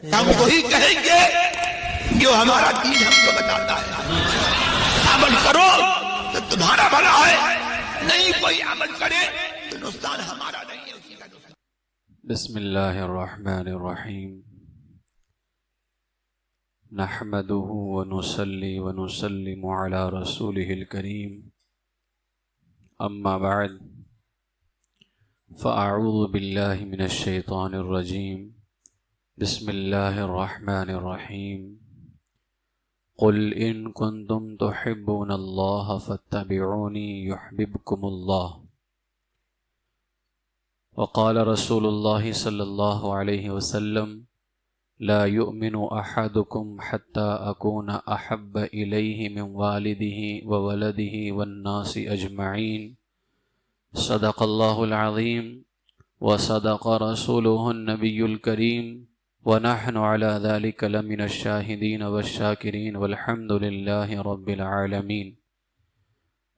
ہم وہی کہیں گے جو ہمارا دین ہم کو بتاتا ہے. عمل کرو تو تمہارا بھلا ہے، نہیں کوئی عمل کرے تو نقصان ہمارا نہیں ہے، اسی کا نقصان. بسم اللہ الرحمن الرحیم. نحمده ونصلي ونسلم على رسوله الكريم. اما بعد فاعوذ باللہ من الشیطان الرجیم. بسم اللہ الرحمن الرحیم. قل ان کنتم تحبون اللہ فاتبعونی یحببکم اللہ. وقال رسول اللہ صلی اللہ علیہ وسلم لا يؤمن احدكم حتى اكون احب الیہ من والدہ وولدہ والناس اجمعین. صدق اللہ العظیم وصدق رسوله النبی الکریم ونحن على ذلك لمن الشاہدین والشاکرین والحمد للہ رب العالمین.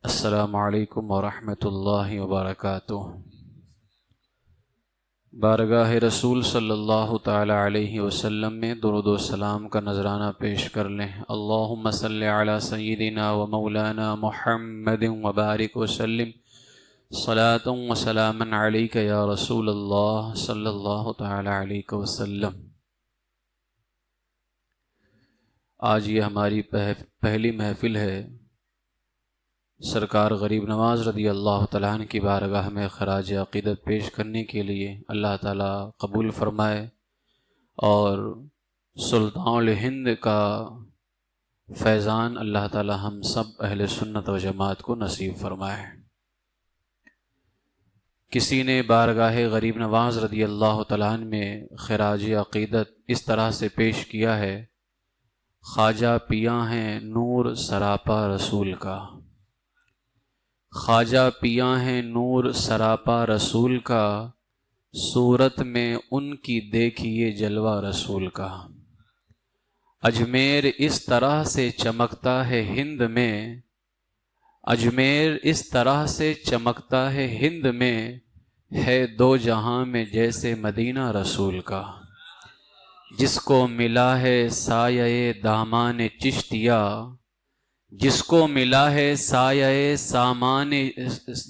السلام علیکم ورحمۃ اللہ وبرکاتہ. بارگاہ رسول صلی اللہ تعالی علیہ وسلم میں درود و سلام کا نذرانہ پیش کر لیں. اللہم صلی علی سیدنا و مولانا محمد وبارک وسلم صلاۃ و سلاما علیک یا رسول اللہ صلی اللہ تعالی علیہ وسلم. آج یہ ہماری پہلی محفل ہے. سرکار غریب نواز رضی اللہ تعالیٰ عنہ کی بارگاہ میں خراج عقیدت پیش کرنے کے لیے اللہ تعالیٰ قبول فرمائے اور سلطان الہند کا فیضان اللہ تعالیٰ ہم سب اہل سنت و جماعت کو نصیب فرمائے. کسی نے بارگاہ غریب نواز رضی اللہ تعالیٰ عنہ میں خراج عقیدت اس طرح سے پیش کیا ہے: خواجہ پیاں ہیں نور سراپا رسول کا، خواجہ پیاں ہیں نور سراپا رسول کا، صورت میں ان کی دیکھیے جلوہ رسول کا. اجمیر اس طرح سے چمکتا ہے ہند میں، اجمیر اس طرح سے چمکتا ہے ہند میں، ہے دو جہاں میں جیسے مدینہ رسول کا. جس کو ملا ہے سایہ دامان چشتیہ، جس کو ملا ہے سایہ سامان،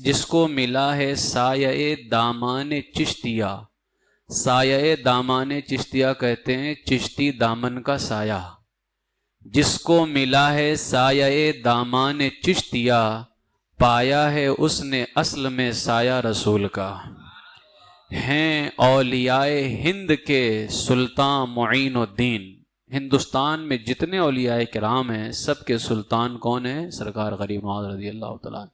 جس کو ملا ہے سایہ دامان چشتیہ. سایہ دامان چشتیہ کہتے ہیں چشتی دامن کا سایہ. جس کو ملا ہے سایہ دامان چشتیہ، پایا ہے اس نے اصل میں سایہ رسول کا. ہیں اولیاء ہند کے سلطان معین الدین. ہندوستان میں جتنے اولیاء کرام ہیں سب کے سلطان کون ہیں؟ سرکار غریب نواز رضی اللہ تعالیٰ.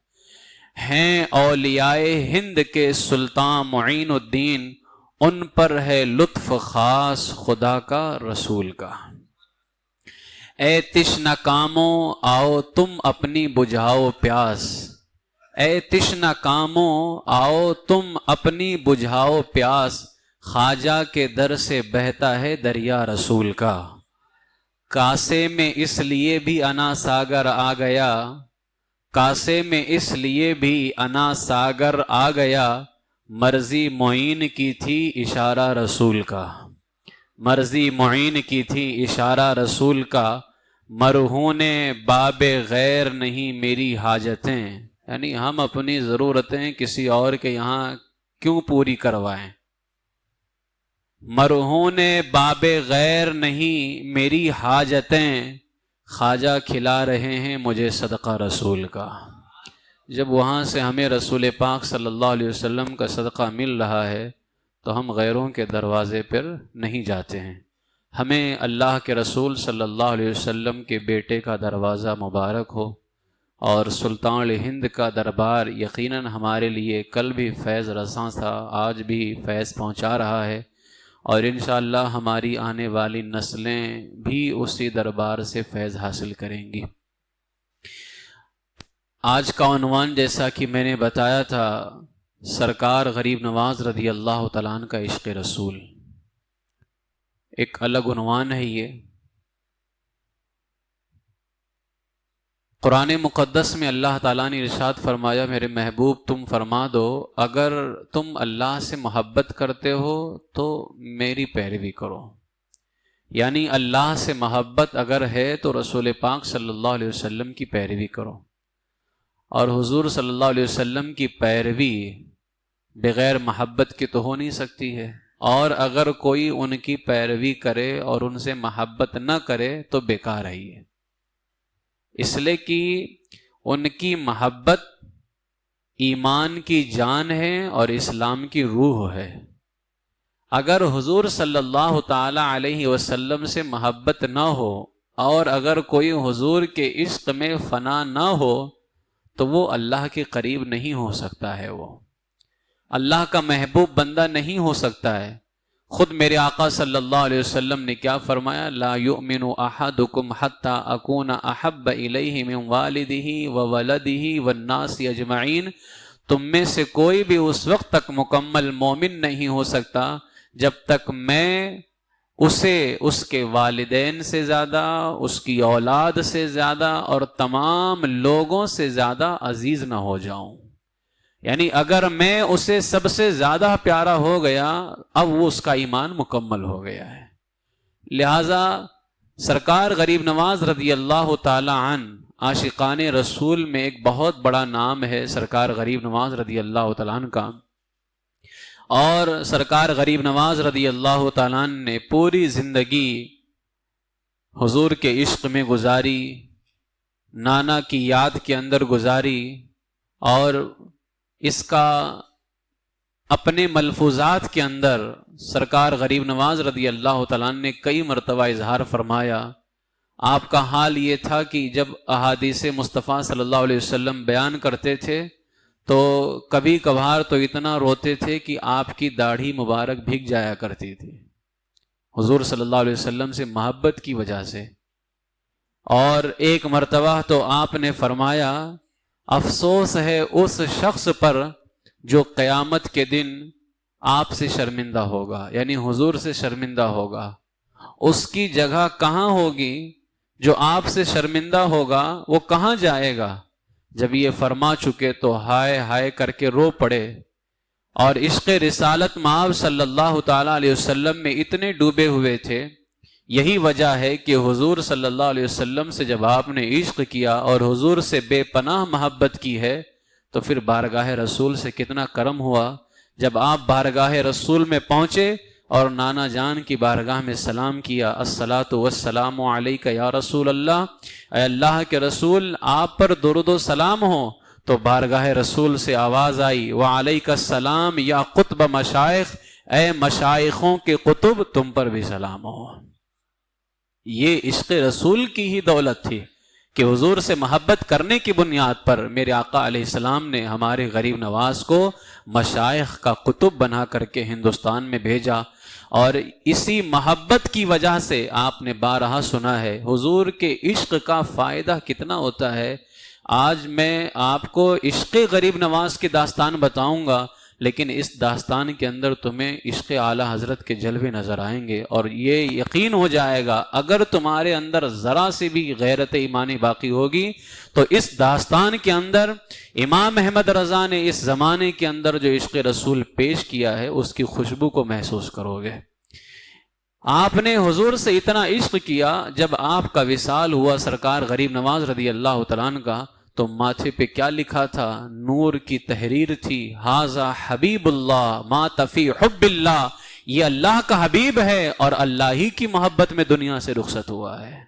ہیں اولیاء ہند کے سلطان معین الدین، ان پر ہے لطف خاص خدا کا رسول کا. اے تشنہ کاموں آؤ تم اپنی بجھاؤ پیاس، اے تشنہ کاموں آؤ تم اپنی بجھاؤ پیاس، خواجہ کے در سے بہتا ہے دریا رسول کا. کاسے میں اس لیے بھی انا ساگر آ گیا، کاسے میں اس لیے بھی انا ساگر آ گیا، مرضی معین کی تھی اشارہ رسول کا. مرضی معین کی تھی اشارہ رسول کا، مرہون باب غیر نہیں میری حاجتیں. یعنی ہم اپنی ضرورتیں کسی اور کے یہاں کیوں پوری کروائیں. مرہون باب غیر نہیں میری حاجتیں، خواجہ کھلا رہے ہیں مجھے صدقہ رسول کا. جب وہاں سے ہمیں رسول پاک صلی اللہ علیہ وسلم کا صدقہ مل رہا ہے تو ہم غیروں کے دروازے پر نہیں جاتے ہیں. ہمیں اللہ کے رسول صلی اللہ علیہ وسلم کے بیٹے کا دروازہ مبارک ہو، اور سلطان الہند کا دربار یقیناً ہمارے لیے کل بھی فیض رساں تھا، آج بھی فیض پہنچا رہا ہے، اور انشاءاللہ ہماری آنے والی نسلیں بھی اسی دربار سے فیض حاصل کریں گی. آج کا عنوان جیسا کہ میں نے بتایا تھا، سرکار غریب نواز رضی اللہ تعالیٰ عنہ کا عشق رسول. ایک الگ عنوان ہے یہ. قرآن مقدس میں اللہ تعالیٰ نے ارشاد فرمایا، میرے محبوب تم فرما دو اگر تم اللہ سے محبت کرتے ہو تو میری پیروی کرو. یعنی اللہ سے محبت اگر ہے تو رسول پاک صلی اللہ علیہ وسلم کی پیروی کرو، اور حضور صلی اللہ علیہ وسلم کی پیروی بغیر محبت کے تو ہو نہیں سکتی ہے، اور اگر کوئی ان کی پیروی کرے اور ان سے محبت نہ کرے تو بیکار ہے یہ، اس لیے کہ ان کی محبت ایمان کی جان ہے اور اسلام کی روح ہے۔ اگر حضور صلی اللہ تعالی علیہ وسلم سے محبت نہ ہو اور اگر کوئی حضور کے عشق میں فنا نہ ہو تو وہ اللہ کے قریب نہیں ہو سکتا ہے، وہ اللہ کا محبوب بندہ نہیں ہو سکتا ہے۔ خود میرے آقا صلی اللہ علیہ وسلم نے کیا فرمایا؟ لا یؤمن احدکم حتی اکون احب الیہ من والدہ وولدہ والناس اجمعین، تم میں سے کوئی بھی اس وقت تک مکمل مومن نہیں ہو سکتا جب تک میں اسے اس کے والدین سے زیادہ، اس کی اولاد سے زیادہ اور تمام لوگوں سے زیادہ عزیز نہ ہو جاؤں۔ یعنی اگر میں اسے سب سے زیادہ پیارا ہو گیا اب وہ اس کا ایمان مکمل ہو گیا ہے۔ لہذا سرکار غریب نواز رضی اللہ تعالی عنہ عاشقان رسول میں ایک بہت بڑا نام ہے سرکار غریب نواز رضی اللہ تعالی عنہ کا، اور سرکار غریب نواز رضی اللہ تعالیٰ نے پوری زندگی حضور کے عشق میں گزاری، نانا کی یاد کے اندر گزاری، اور اس کا اپنے ملفوظات کے اندر سرکار غریب نواز رضی اللہ تعالیٰ نے کئی مرتبہ اظہار فرمایا۔ آپ کا حال یہ تھا کہ جب احادیث مصطفیٰ صلی اللہ علیہ وسلم بیان کرتے تھے تو کبھی کبھار تو اتنا روتے تھے کہ آپ کی داڑھی مبارک بھیگ جایا کرتی تھی حضور صلی اللہ علیہ وسلم سے محبت کی وجہ سے۔ اور ایک مرتبہ تو آپ نے فرمایا افسوس ہے اس شخص پر جو قیامت کے دن آپ سے شرمندہ ہوگا، یعنی حضور سے شرمندہ ہوگا، اس کی جگہ کہاں ہوگی؟ جو آپ سے شرمندہ ہوگا وہ کہاں جائے گا؟ جب یہ فرما چکے تو ہائے ہائے کر کے رو پڑے، اور عشق رسالت مآب صلی اللہ تعالی علیہ وسلم میں اتنے ڈوبے ہوئے تھے۔ یہی وجہ ہے کہ حضور صلی اللہ علیہ وسلم سے جب آپ نے عشق کیا اور حضور سے بے پناہ محبت کی ہے تو پھر بارگاہ رسول سے کتنا کرم ہوا جب آپ بارگاہ رسول میں پہنچے اور نانا جان کی بارگاہ میں سلام کیا، الصلاۃ والسلام علیک یا رسول اللہ، اے اللہ کے رسول آپ پر درود و سلام ہو۔ تو بارگاہ رسول سے آواز آئی وعلیک السلام یا قطب مشائخ، اے مشائخوں کے قطب تم پر بھی سلام ہو۔ یہ عشق رسول کی ہی دولت تھی کہ حضور سے محبت کرنے کی بنیاد پر میرے آقا علیہ السلام نے ہمارے غریب نواز کو مشائخ کا قطب بنا کر کے ہندوستان میں بھیجا، اور اسی محبت کی وجہ سے آپ نے بارہا سنا ہے حضور کے عشق کا فائدہ کتنا ہوتا ہے۔ آج میں آپ کو عشق غریب نواز کی داستان بتاؤں گا، لیکن اس داستان کے اندر تمہیں عشق اعلیٰ حضرت کے جلوے نظر آئیں گے، اور یہ یقین ہو جائے گا اگر تمہارے اندر ذرا سی بھی غیرت ایمانی باقی ہوگی تو اس داستان کے اندر امام احمد رضا نے اس زمانے کے اندر جو عشق رسول پیش کیا ہے اس کی خوشبو کو محسوس کرو گے۔ آپ نے حضور سے اتنا عشق کیا، جب آپ کا وصال ہوا سرکار غریب نواز رضی اللہ تعالیٰ عنہ کا تو ماتھے پہ کیا لکھا تھا؟ نور کی تحریر تھی، ھذا حبیب اللہ مات فی حب اللہ، یہ اللہ کا حبیب ہے اور اللہ ہی کی محبت میں دنیا سے رخصت ہوا ہے۔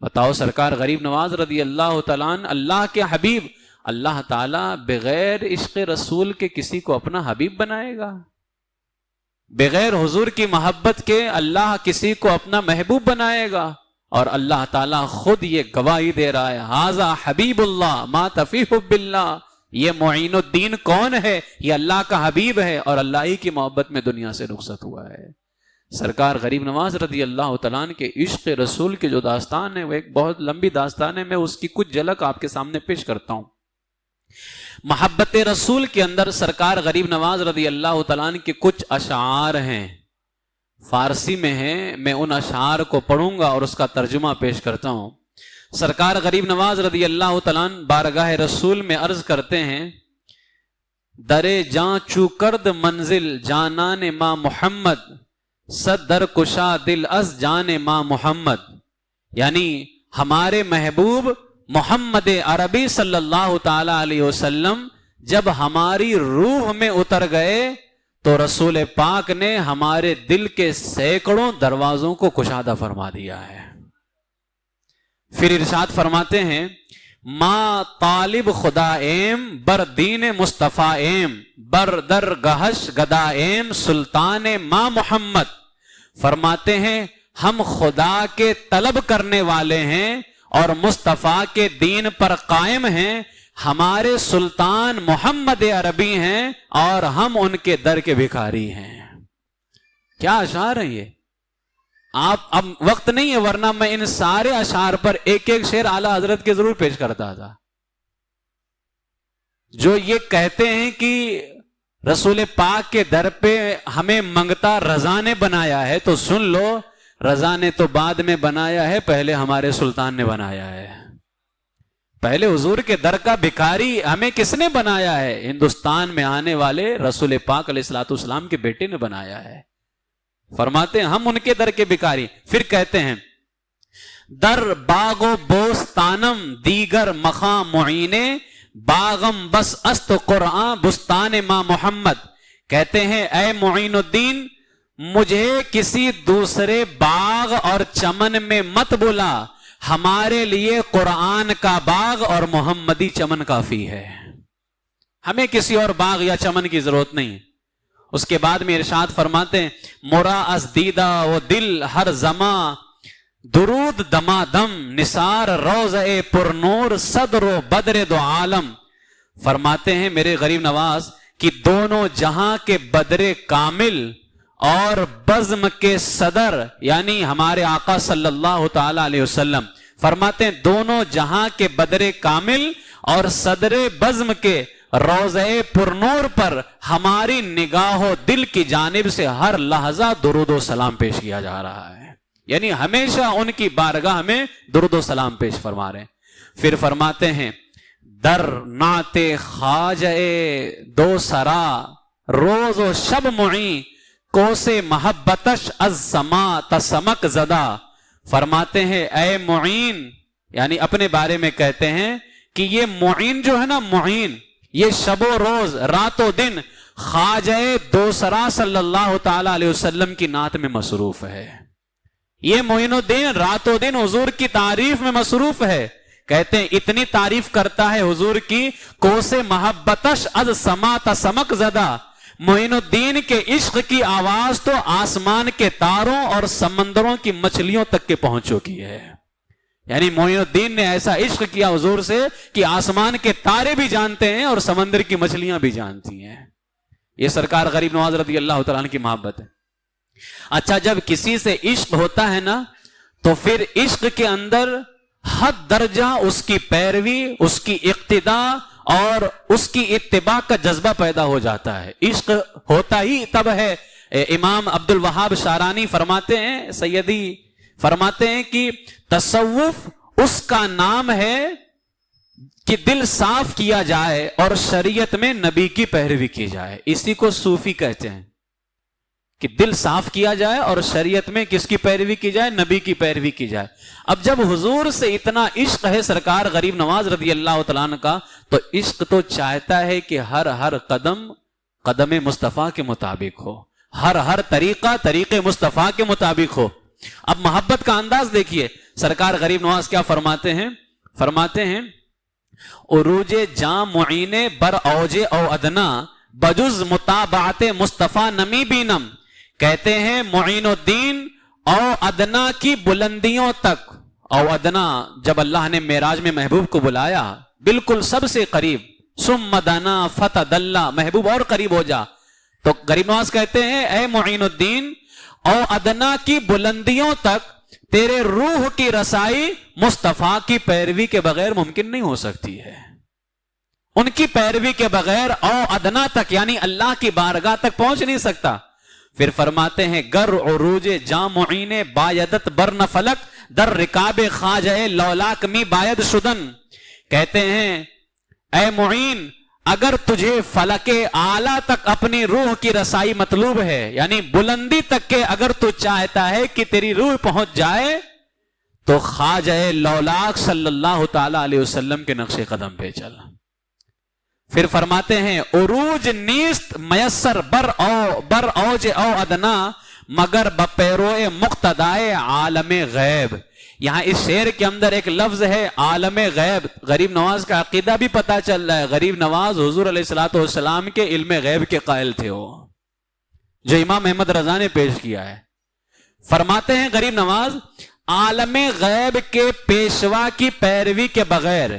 بتاؤ سرکار غریب نواز رضی اللہ تعالیٰ عنہ اللہ کے حبیب، اللہ تعالیٰ بغیر عشق رسول کے کسی کو اپنا حبیب بنائے گا؟ بغیر حضور کی محبت کے اللہ کسی کو اپنا محبوب بنائے گا؟ اور اللہ تعالیٰ خود یہ گواہی دے رہا ہے ھذا حبیب اللہ مات فی حب اللہ، یہ معین الدین کون ہے؟ یہ اللہ کا حبیب ہے اور اللہ ہی کی محبت میں دنیا سے رخصت ہوا ہے۔ سرکار غریب نواز رضی اللہ تعالیٰ عنہ کے عشق رسول کی جو داستان ہے وہ ایک بہت لمبی داستان ہے، میں اس کی کچھ جھلک آپ کے سامنے پیش کرتا ہوں۔ محبت رسول کے اندر سرکار غریب نواز رضی اللہ تعالیٰ عنہ کے کچھ اشعار ہیں، فارسی میں ہیں، میں ان اشعار کو پڑھوں گا اور اس کا ترجمہ پیش کرتا ہوں۔ سرکار غریب نواز رضی اللہ تعالیٰ عنہ بارگاہ رسول میں عرض کرتے ہیں در جاں چو کرد منزل جانان ما محمد، صدر کشا دل از جان ماں محمد، یعنی ہمارے محبوب محمد عربی صلی اللہ تعالی علیہ وسلم جب ہماری روح میں اتر گئے تو رسول پاک نے ہمارے دل کے سینکڑوں دروازوں کو کشادہ فرما دیا ہے۔ پھر ارشاد فرماتے ہیں ما طالب خدا ایم بر دین مصطفیٰ ایم بر در گہش گدا ایم سلطان ماں محمد۔ فرماتے ہیں ہم خدا کے طلب کرنے والے ہیں اور مصطفیٰ کے دین پر قائم ہیں، ہمارے سلطان محمد عربی ہیں اور ہم ان کے در کے بھکاری ہیں۔ کیا اشعار ہیں یہ؟ آپ اب وقت نہیں ہے ورنہ میں ان سارے اشعار پر ایک ایک شعر اعلی حضرت کے ضرور پیش کرتا تھا۔ جو یہ کہتے ہیں کہ رسول پاک کے در پہ ہمیں منگتا رضا نے بنایا ہے، تو سن لو، رضا نے تو بعد میں بنایا ہے، پہلے ہمارے سلطان نے بنایا ہے۔ پہلے حضور کے در کا بھکاری ہمیں کس نے بنایا ہے؟ ہندوستان میں آنے والے رسول پاک علیہ الصلوۃ والسلام کے بیٹے نے بنایا ہے۔ فرماتے ہیں ہم ان کے در کے بھکاری۔ پھر کہتے ہیں در باغ و بوستانم دیگر مخام معینے باغم بس است قرآن بستان ماں محمد۔ کہتے ہیں اے معین الدین، مجھے کسی دوسرے باغ اور چمن میں مت بلا، ہمارے لیے قرآن کا باغ اور محمدی چمن کافی ہے، ہمیں کسی اور باغ یا چمن کی ضرورت نہیں۔ اس کے بعد میں ارشاد فرماتے ہیں مرا از دیدہ و دل ہر زماں درود دما دم نثار روضہ پر نور صدر و بدر دو عالم۔ فرماتے ہیں میرے غریب نواز کہ دونوں جہاں کے بدر کامل اور بزم کے صدر یعنی ہمارے آقا صلی اللہ تعالی علیہ وسلم، فرماتے ہیں دونوں جہاں کے بدر کامل اور صدر بزم کے روضہ پرنور پر ہماری نگاہ و دل کی جانب سے ہر لحظہ درود و سلام پیش کیا جا رہا ہے، یعنی ہمیشہ ان کی بارگاہ میں درود و سلام پیش فرما رہے ہیں۔ پھر فرماتے ہیں در نعت خواجہ دو سرا روز و شب معین کوسے محبتش از سما تسمک زدہ۔ فرماتے ہیں اے معین، یعنی اپنے بارے میں کہتے ہیں کہ یہ معین جو ہے نا، معین یہ شب و روز رات و دن خواجہ دو سرا صلی اللہ تعالی علیہ وسلم کی نعت میں مصروف ہے۔ یہ معین الدین رات و دن حضور کی تعریف میں مصروف ہے۔ کہتے ہیں اتنی تعریف کرتا ہے حضور کی کوسے محبتش از سما تسمک زدہ، معین الدین کے عشق کی آواز تو آسمان کے تاروں اور سمندروں کی مچھلیوں تک کے پہنچ چکی ہے۔ یعنی معین الدین نے ایسا عشق کیا حضور سے کہ آسمان کے تارے بھی جانتے ہیں اور سمندر کی مچھلیاں بھی جانتی ہیں۔ یہ سرکار غریب نواز رضی اللہ تعالیٰ عنہ کی محبت ہے۔ اچھا، جب کسی سے عشق ہوتا ہے نا تو پھر عشق کے اندر حد درجہ اس کی پیروی، اس کی اقتداء اور اس کی اتباع کا جذبہ پیدا ہو جاتا ہے۔ عشق ہوتا ہی تب ہے۔ امام عبد الوہاب شارانی فرماتے ہیں، سیدی فرماتے ہیں کہ تصوف اس کا نام ہے کہ دل صاف کیا جائے اور شریعت میں نبی کی پیروی کی جائے، اسی کو صوفی کہتے ہیں، کہ دل صاف کیا جائے اور شریعت میں کس کی پیروی کی جائے؟ نبی کی پیروی کی جائے۔ اب جب حضور سے اتنا عشق ہے سرکار غریب نواز رضی اللہ تعالیٰ عنہ کا، تو عشق تو چاہتا ہے کہ ہر قدم قدم مصطفیٰ کے مطابق ہو، ہر طریقہ طریق مصطفیٰ کے مطابق ہو۔ اب محبت کا انداز دیکھیے، سرکار غریب نواز کیا فرماتے ہیں؟ فرماتے ہیں عروج جام معین بر اوج او ادنا بجز متابعت مصطفیٰ نمی بینم۔ کہتے ہیں معین الدین او ادنا کی بلندیوں تک، او ادنا جب اللہ نے معراج میں محبوب کو بلایا بالکل سب سے قریب، ثم دنا فتدلی، محبوب اور قریب ہو جا، تو غریب نواز کہتے ہیں اے معین الدین او ادنا کی بلندیوں تک تیرے روح کی رسائی مصطفیٰ کی پیروی کے بغیر ممکن نہیں ہو سکتی ہے، ان کی پیروی کے بغیر او ادنا تک یعنی اللہ کی بارگاہ تک پہنچ نہیں سکتا۔ پھر فرماتے ہیں گر عروج جامعین بایدت برن فلک در رکاب خواجہ لولاک می باید شدن۔ کہتے ہیں اے معین اگر تجھے فلک اعلیٰ تک اپنی روح کی رسائی مطلوب ہے، یعنی بلندی تک کے اگر تو چاہتا ہے کہ تیری روح پہنچ جائے، تو خواجہ لولاک صلی اللہ تعالی علیہ وسلم کے نقش قدم پہ چل۔ پھر فرماتے ہیں عروج نیست میسر بر اوج او ادنا مگر بپیروئے مقتدائے عالم غیب۔ یہاں اس شعر کے اندر ایک لفظ ہے عالم غیب۔ غریب نواز کا عقیدہ بھی پتا چل رہا ہے، غریب نواز حضور علیہ الصلوۃ والسلام کے علم غیب کے قائل تھے، وہ جو امام احمد رضا نے پیش کیا ہے۔ فرماتے ہیں غریب نواز عالم غیب کے پیشوا کی پیروی کے بغیر،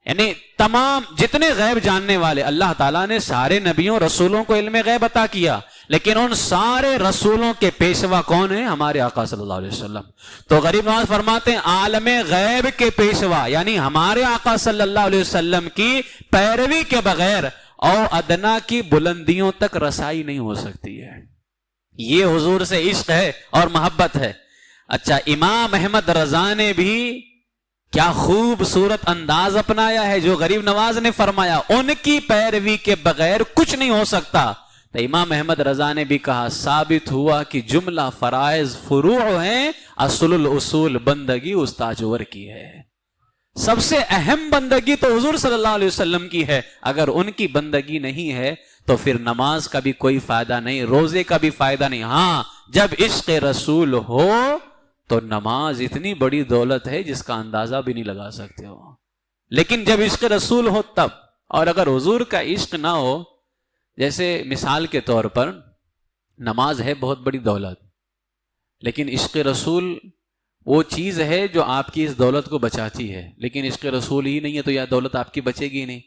یعنی تمام جتنے غیب جاننے والے، اللہ تعالیٰ نے سارے نبیوں رسولوں کو علم غیب عطا کیا، لیکن ان سارے رسولوں کے پیشوا کون ہیں؟ ہمارے آقا صلی اللہ علیہ وسلم۔ تو غریب نواز فرماتے ہیں عالم غیب کے پیشوا یعنی ہمارے آقا صلی اللہ علیہ وسلم کی پیروی کے بغیر او ادنا کی بلندیوں تک رسائی نہیں ہو سکتی ہے۔ یہ حضور سے عشق ہے اور محبت ہے۔ اچھا، امام احمد رضا نے بھی کیا خوبصورت انداز اپنایا ہے جو غریب نواز نے فرمایا ان کی پیروی کے بغیر کچھ نہیں ہو سکتا۔ تو امام احمد رضا نے بھی کہا ثابت ہوا کہ جملہ فرائض فروع ہیں، اصل الاصول بندگی استاجور کی ہے۔ سب سے اہم بندگی تو حضور صلی اللہ علیہ وسلم کی ہے، اگر ان کی بندگی نہیں ہے تو پھر نماز کا بھی کوئی فائدہ نہیں، روزے کا بھی فائدہ نہیں۔ ہاں، جب عشق رسول ہو تو نماز اتنی بڑی دولت ہے جس کا اندازہ بھی نہیں لگا سکتے ہو، لیکن جب عشق رسول ہو تب۔ اور اگر حضور کا عشق نہ ہو، جیسے مثال کے طور پر نماز ہے بہت بڑی دولت، لیکن عشق رسول وہ چیز ہے جو آپ کی اس دولت کو بچاتی ہے، لیکن عشق رسول ہی نہیں ہے تو یہ دولت آپ کی بچے گی نہیں۔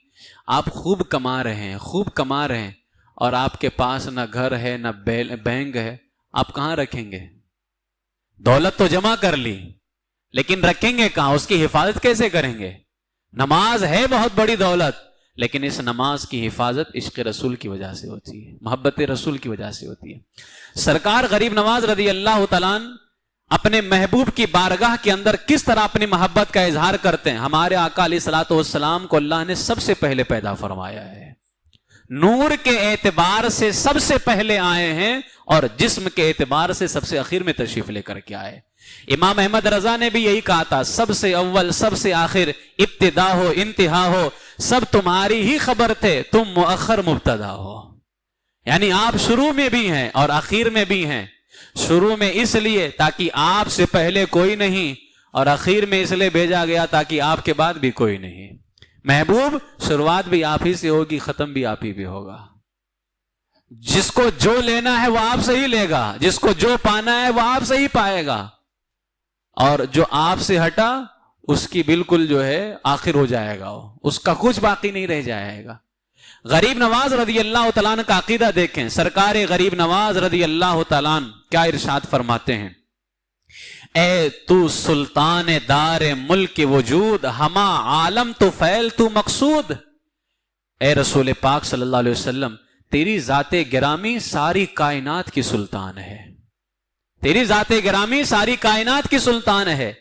آپ خوب کما رہے ہیں اور آپ کے پاس نہ گھر ہے نہ بینک ہے، آپ کہاں رکھیں گے؟ دولت تو جمع کر لی لیکن رکھیں گے کہاں؟ اس کی حفاظت کیسے کریں گے؟ نماز ہے بہت بڑی دولت، لیکن اس نماز کی حفاظت عشق رسول کی وجہ سے ہوتی ہے، محبت رسول کی وجہ سے ہوتی ہے۔ سرکار غریب نواز رضی اللہ تعالیٰ اپنے محبوب کی بارگاہ کے اندر کس طرح اپنی محبت کا اظہار کرتے ہیں؟ ہمارے آقا علیہ الصلوۃ والسلام کو اللہ نے سب سے پہلے پیدا فرمایا ہے، نور کے اعتبار سے سب سے پہلے آئے ہیں اور جسم کے اعتبار سے سب سے اخیر میں تشریف لے کر کے آئے۔ امام احمد رضا نے بھی یہی کہا تھا، سب سے اول سب سے آخر، ابتدا ہو انتہا ہو، سب تمہاری ہی خبر تھے، تم مؤخر مبتدا ہو۔ یعنی آپ شروع میں بھی ہیں اور آخر میں بھی ہیں۔ شروع میں اس لیے تاکہ آپ سے پہلے کوئی نہیں، اور آخر میں اس لیے بھیجا گیا تاکہ آپ کے بعد بھی کوئی نہیں۔ محبوب شروعات بھی آپ ہی سے ہوگی، ختم بھی آپ ہی بھی ہوگا۔ جس کو جو لینا ہے وہ آپ سے ہی لے گا، جس کو جو پانا ہے وہ آپ سے ہی پائے گا، اور جو آپ سے ہٹا اس کی بالکل جو ہے آخر ہو جائے گا، اس کا کچھ باقی نہیں رہ جائے گا۔ غریب نواز رضی اللہ تعالیٰ عنہ کا عقیدہ دیکھیں، سرکار غریب نواز رضی اللہ تعالیٰ عنہ کیا ارشاد فرماتے ہیں؟ اے تو سلطان دار ملک وجود، ہما عالم تو فیل تو مقصود۔ اے رسول پاک صلی اللہ علیہ وسلم، تیری ذات گرامی ساری کائنات کی سلطان ہے، تیری ذات گرامی ساری کائنات کی سلطان ہے،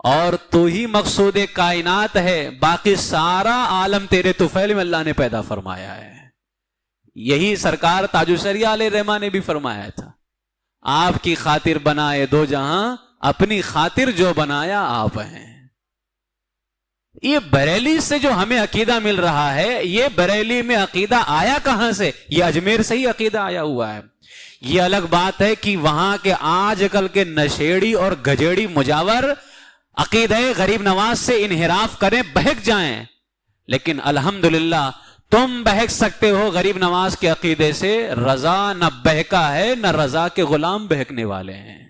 اور تو ہی مقصود کائنات ہے، باقی سارا عالم تیرے طفیل میں اللہ نے پیدا فرمایا ہے۔ یہی سرکار تاج الشریعہ علیہ الرحمہ نے بھی فرمایا تھا، آپ کی خاطر بنائے دو جہاں، اپنی خاطر جو بنایا آپ ہیں۔ یہ بریلی سے جو ہمیں عقیدہ مل رہا ہے، یہ بریلی میں عقیدہ آیا کہاں سے؟ یہ اجمیر سے ہی عقیدہ آیا ہوا ہے۔ یہ الگ بات ہے کہ وہاں کے آج کل کے نشیڑی اور گجیڑی مجاور عقیدہ غریب نواز سے انحراف کریں، بہک جائیں، لیکن الحمدللہ تم بہک سکتے ہو غریب نواز کے عقیدے سے۔ رضا نہ بہکا ہے نہ رضا کے غلام بہکنے والے ہیں۔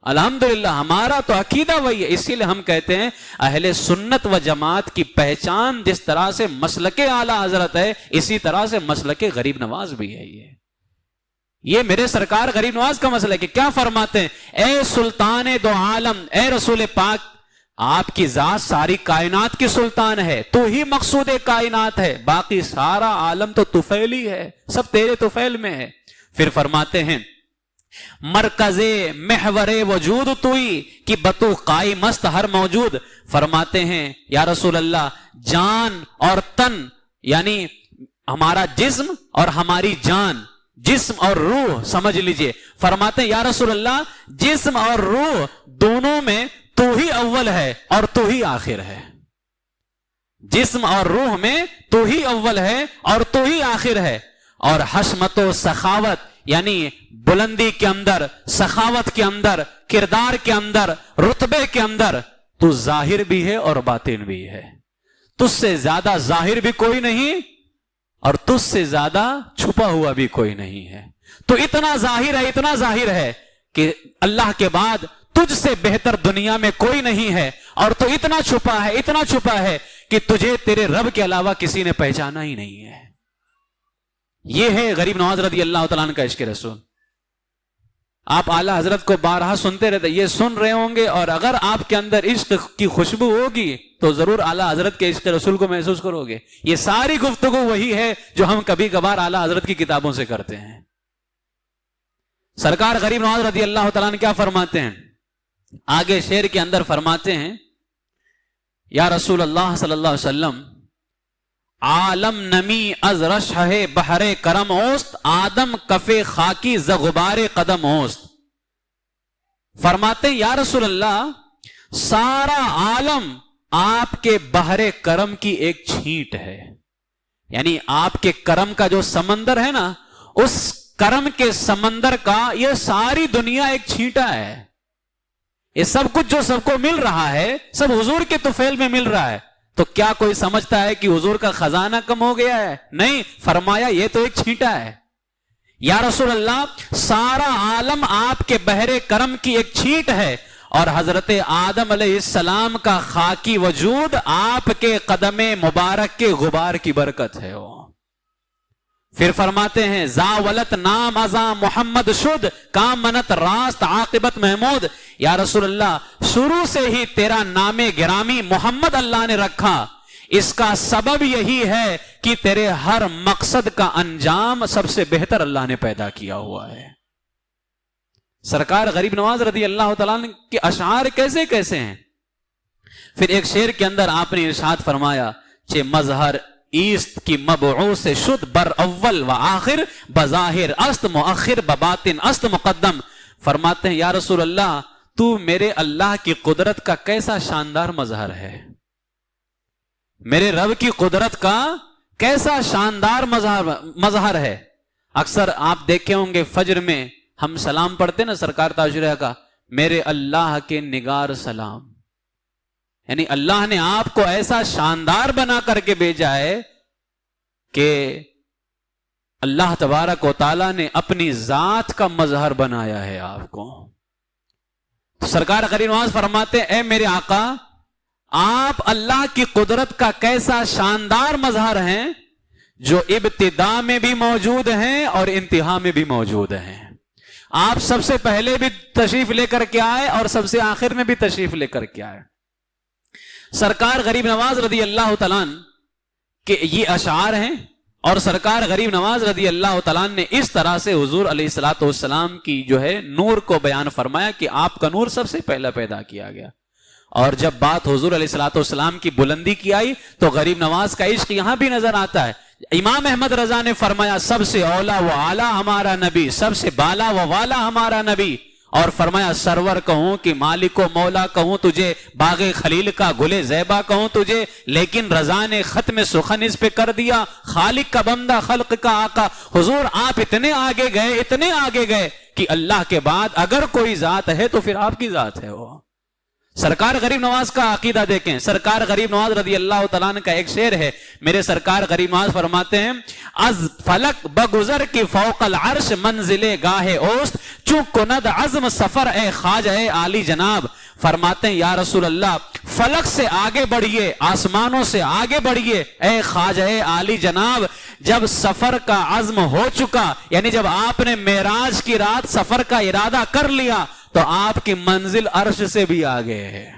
الحمدللہ ہمارا تو عقیدہ وہی ہے، اسی لیے ہم کہتے ہیں اہل سنت و جماعت کی پہچان جس طرح سے مسلک اعلیٰ حضرت ہے، اسی طرح سے مسلک غریب نواز بھی ہے۔ یہ میرے سرکار غریب نواز کا مسئلہ ہے کہ کیا فرماتے ہیں؟ اے سلطان دو عالم، اے رسول پاک، آپ کی ذات ساری کائنات کی سلطان ہے، تو ہی مقصود کائنات ہے، باقی سارا عالم تو طفیل ہی ہے، سب تیرے طفیل میں ہے۔ پھر فرماتے ہیں مرکز محور وجود توئی کہ بتو قائم است ہر موجود۔ فرماتے ہیں یا رسول اللہ، جان اور تن یعنی ہمارا جسم اور ہماری جان، جسم اور روح سمجھ لیجئے. فرماتے ہیں یا رسول اللہ جسم اور روح دونوں میں تو ہی اول ہے اور تو ہی آخر ہے. جسم اور روح میں تو ہی اول ہے اور تو ہی آخر ہے. اور حشمت و سخاوت یعنی بلندی کے اندر، سخاوت کے اندر، کردار کے اندر، رتبے کے اندر تو ظاہر بھی ہے اور باطن بھی ہے. تجھ سے زیادہ ظاہر بھی کوئی نہیں اور تجھ سے زیادہ چھپا ہوا بھی کوئی نہیں ہے. تو اتنا ظاہر ہے کہ اللہ کے بعد تجھ سے بہتر دنیا میں کوئی نہیں ہے. اور تو اتنا چھپا ہے کہ تجھے تیرے رب کے علاوہ کسی نے پہچانا ہی نہیں ہے. یہ ہے غریب نواز رضی اللہ تعالیٰ عنہ کا عشق رسول. آپ اعلیٰ حضرت کو بارہا سنتے رہتے، یہ سن رہے ہوں گے، اور اگر آپ کے اندر عشق کی خوشبو ہوگی تو ضرور اعلیٰ حضرت کے عشق رسول کو محسوس کرو گے. یہ ساری گفتگو وہی ہے جو ہم کبھی کبھار اعلیٰ حضرت کی کتابوں سے کرتے ہیں. سرکار غریب نواز رضی اللہ تعالیٰ عنہ کیا فرماتے ہیں؟ آگے شعر کے اندر فرماتے ہیں یا رسول اللہ صلی اللہ علیہ وسلم عالم نمی از رشح بحر کرم اوست، آدم کف خاکی ز غبار قدم اوست. فرماتے ہیں یا رسول اللہ سارا عالم آپ کے بحر کرم کی ایک چھینٹ ہے. یعنی آپ کے کرم کا جو سمندر ہے نا، اس کرم کے سمندر کا یہ ساری دنیا ایک چھینٹا ہے. یہ سب کچھ جو سب کو مل رہا ہے سب حضور کے طفیل میں مل رہا ہے. تو کیا کوئی سمجھتا ہے کہ حضور کا خزانہ کم ہو گیا ہے؟ نہیں، فرمایا یہ تو ایک چھینٹا ہے. یا رسول اللہ سارا عالم آپ کے بحر کرم کی ایک چھینٹ ہے، اور حضرت آدم علیہ السلام کا خاکی وجود آپ کے قدم مبارک کے غبار کی برکت ہے. پھر فرماتے ہیں زاولت نام ازا محمد شد کام منت راست عاقبت محمود. یا رسول اللہ شروع سے ہی تیرا نام گرامی محمد اللہ نے رکھا، اس کا سبب یہی ہے کہ تیرے ہر مقصد کا انجام سب سے بہتر اللہ نے پیدا کیا ہوا ہے. سرکار غریب نواز رضی اللہ تعالیٰ کے اشعار کیسے کیسے ہیں. پھر ایک شعر کے اندر آپ نے ارشاد فرمایا چہ مظہر ایست کی مبعوث شد بر اول و آخر بظاہر است مؤخر بباطن است مقدم. فرماتے ہیں یا رسول اللہ تو میرے اللہ کی قدرت کا کیسا شاندار مظہر ہے، میرے رب کی قدرت کا کیسا شاندار مظہر ہے. اکثر آپ دیکھے ہوں گے فجر میں ہم سلام پڑھتے نا سرکار تاجرہ کا، میرے اللہ کے نگار سلام. یعنی اللہ نے آپ کو ایسا شاندار بنا کر کے بھیجا ہے کہ اللہ تبارک و تعالیٰ نے اپنی ذات کا مظہر بنایا ہے آپ کو. تو سرکار غریب نواز فرماتے اے میرے آقا آپ اللہ کی قدرت کا کیسا شاندار مظہر ہیں جو ابتدا میں بھی موجود ہیں اور انتہا میں بھی موجود ہیں. آپ سب سے پہلے بھی تشریف لے کر کے آئے اور سب سے آخر میں بھی تشریف لے کر کے آئے. سرکار غریب نواز رضی اللہ تعالیٰ کے یہ اشعار ہیں، اور سرکار غریب نواز رضی اللہ تعالیٰ نے اس طرح سے حضور علیہ الصلوۃ والسلام کی جو ہے نور کو بیان فرمایا کہ آپ کا نور سب سے پہلا پیدا کیا گیا. اور جب بات حضور علیہ الصلوۃ والسلام کی بلندی کی آئی تو غریب نواز کا عشق یہاں بھی نظر آتا ہے. امام احمد رضا نے فرمایا سب سے اولا و اعلیٰ ہمارا نبی، سب سے بالا و والا ہمارا نبی. اور فرمایا سرور کہوں کہ مالک و مولا کہوں تجھے، باغ خلیل کا گلے زیبا کہوں تجھے، لیکن رضا نے ختم سخن اس پہ کر دیا، خالق کا بندہ خلق کا آقا. حضور آپ اتنے آگے گئے کہ اللہ کے بعد اگر کوئی ذات ہے تو پھر آپ کی ذات ہے وہ. سرکار غریب نواز کا عقیدہ دیکھیں. سرکار غریب نواز رضی اللہ تعالیٰ عنہ کا ایک شعر ہے. میرے سرکار غریب نواز فرماتے ہیں از فلک بگزر کی فوق العرش منزل گاہ اوست چوں کند عزم سفر اے خواجہ عالی جناب. فرماتے ہیں یا رسول اللہ فلک سے آگے بڑھیے، آسمانوں سے آگے بڑھیے اے خواجہ عالی جناب. جب سفر کا عزم ہو چکا، یعنی جب آپ نے معراج کی رات سفر کا ارادہ کر لیا تو آپ کی منزل عرش سے بھی آگے ہے.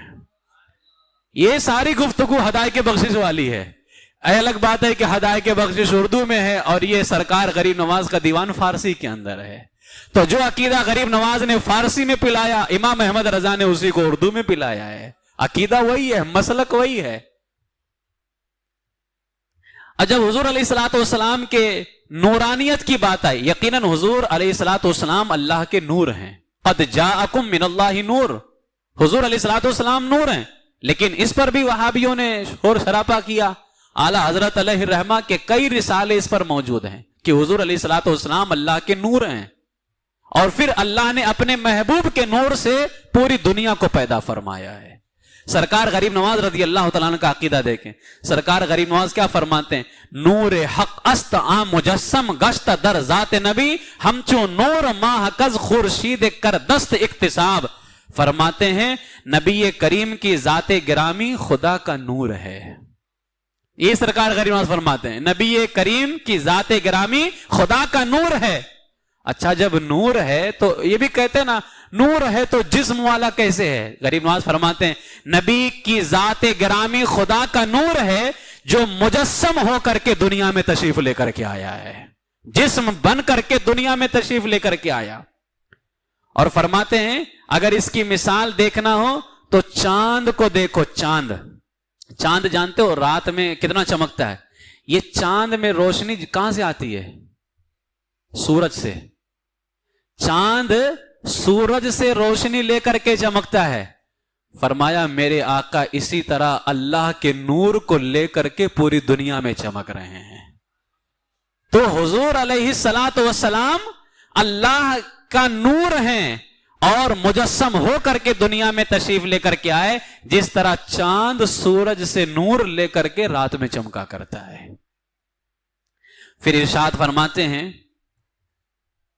یہ ساری گفتگو ہدایت بخشش والی ہے. الگ بات ہے کہ ہدایت بخشش اردو میں ہے اور یہ سرکار غریب نواز کا دیوان فارسی کے اندر ہے. تو جو عقیدہ غریب نواز نے فارسی میں پلایا امام احمد رضا نے اسی کو اردو میں پلایا ہے. عقیدہ وہی ہے، مسلک وہی ہے. اور جب حضور علیہ الصلوۃ والسلام کے نورانیت کی بات آئی، یقیناً حضور علیہ الصلوۃ والسلام اللہ کے نور ہیں، قد جاءکم من اللہ نور، حضور علیہ الصلوۃ والسلام نور ہیں، لیکن اس پر بھی وہابیوں نے شور شراپا کیا۔ اعلیٰ حضرت علیہ الرحمہ کے کئی رسالے اس پر موجود ہیں کہ حضور علیہ الصلوۃ والسلام اللہ کے نور ہیں، اور پھر اللہ نے اپنے محبوب کے نور سے پوری دنیا کو پیدا فرمایا ہے۔ سرکار غریب نواز رضی اللہ تعالیٰ عنہ کا عقیدہ دیکھیں، سرکار غریب نواز کیا فرماتے ہیں؟ نور حق است آ مجسم گشت در ذات نبی، ہم چو نور ماہ کز خورشید کر دست اکتساب۔ فرماتے ہیں نبی کریم کی ذات گرامی خدا کا نور ہے، یہ سرکار غریب نواز فرماتے ہیں، نبی کریم کی ذات گرامی خدا کا نور ہے۔ اچھا جب نور ہے تو یہ بھی کہتے ہیں نا نور ہے تو جسم والا کیسے ہے؟ غریب نواز فرماتے ہیں نبی کی ذات گرامی خدا کا نور ہے جو مجسم ہو کر کے دنیا میں تشریف لے کر کے آیا ہے، جسم بن کر کے دنیا میں تشریف لے کر کے آیا۔ اور فرماتے ہیں اگر اس کی مثال دیکھنا ہو تو چاند کو دیکھو، چاند، چاند جانتے ہو رات میں کتنا چمکتا ہے؟ یہ چاند میں روشنی کہاں سے آتی ہے؟ سورج سے۔ چاند سورج سے روشنی لے کر کے چمکتا ہے۔ فرمایا میرے آقا اسی طرح اللہ کے نور کو لے کر کے پوری دنیا میں چمک رہے ہیں۔ تو حضور علیہ الصلوۃ والسلام اللہ کا نور ہیں اور مجسم ہو کر کے دنیا میں تشریف لے کر کے آئے، جس طرح چاند سورج سے نور لے کر کے رات میں چمکا کرتا ہے۔ پھر ارشاد فرماتے ہیں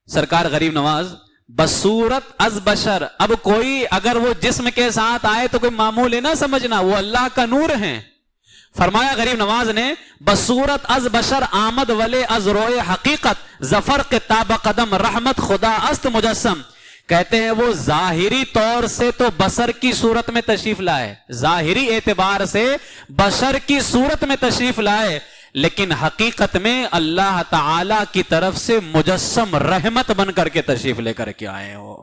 سرکار غریب نواز بصورت از بشر، اب کوئی اگر وہ جسم کے ساتھ آئے تو کوئی معمول نہ سمجھنا، وہ اللہ کا نور ہیں۔ فرمایا غریب نواز نے بصورت از بشر آمد ولے از روئے حقیقت، ظفر کے تاب قدم رحمت خدا است مجسم۔ کہتے ہیں وہ ظاہری طور سے تو بشر کی صورت میں تشریف لائے، ظاہری اعتبار سے بشر کی صورت میں تشریف لائے، لیکن حقیقت میں اللہ تعالی کی طرف سے مجسم رحمت بن کر کے تشریف لے کر کے آئے ہو۔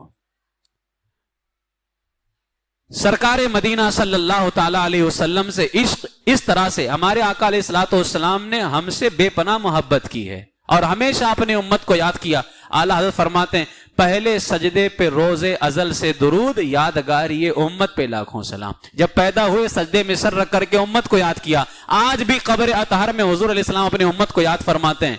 سرکار مدینہ صلی اللہ تعالی علیہ وسلم سے عشق اس طرح سے ہمارے آقا علیہ الصلوۃ والسلام نے ہم سے بے پناہ محبت کی ہے اور ہمیشہ اپنے امت کو یاد کیا۔ اعلیٰ حضرت فرماتے ہیں پہلے سجدے پہ روز ازل سے درود، یادگار یہ امت پہ لاکھوں سلام۔ جب پیدا ہوئے سجدے میں سر رکھ کر کے امت کو یاد کیا، آج بھی قبر اطہر میں حضور علیہ السلام اپنی امت کو یاد فرماتے ہیں۔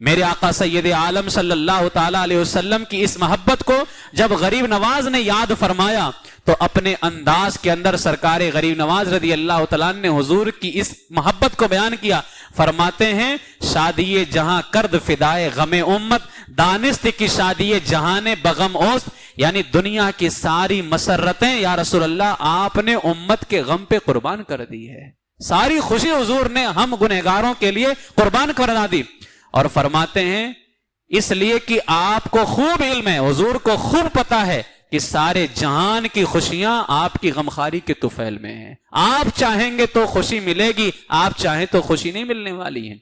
میرے آقا سید عالم صلی اللہ تعالی علیہ وسلم کی اس محبت کو جب غریب نواز نے یاد فرمایا تو اپنے انداز کے اندر سرکار غریب نواز رضی اللہ تعالیٰ نے حضور کی اس محبت کو بیان کیا۔ فرماتے ہیں شادی جہاں کرد فدائے غم امت، دانست کی شادی جہاں نے بغم اوست، یعنی دنیا کی ساری مسرتیں یا رسول اللہ آپ نے امت کے غم پہ قربان کر دی ہے، ساری خوشی حضور نے ہم گنہگاروں کے لیے قربان کرا دی۔ اور فرماتے ہیں اس لیے کہ آپ کو خوب علم ہے، حضور کو خوب پتا ہے کہ سارے جہان کی خوشیاں آپ کی غمخاری کے طفیل میں ہیں، آپ چاہیں گے تو خوشی ملے گی، آپ چاہیں تو خوشی نہیں ملنے والی ہے۔